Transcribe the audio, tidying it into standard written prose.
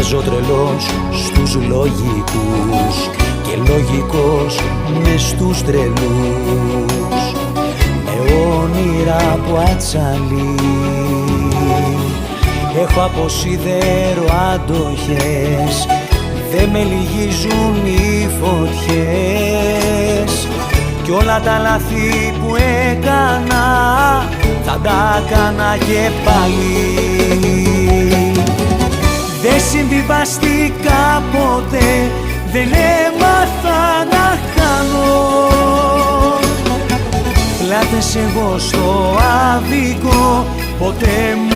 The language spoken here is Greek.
Παίζω τρελός στους λογικούς και λογικός μες στους τρελούς, με όνειρα που ατσαλεί. Έχω από σίδερο αντοχές, δε με λυγίζουν οι φωτιές, κι όλα τα λάθη που έκανα θα τα έκανα και πάλι. Δεν συμβιβαστήκα ποτέ, δεν έμαθα να χάνω. Πλάτες εγώ στο άδικο, ποτέ μου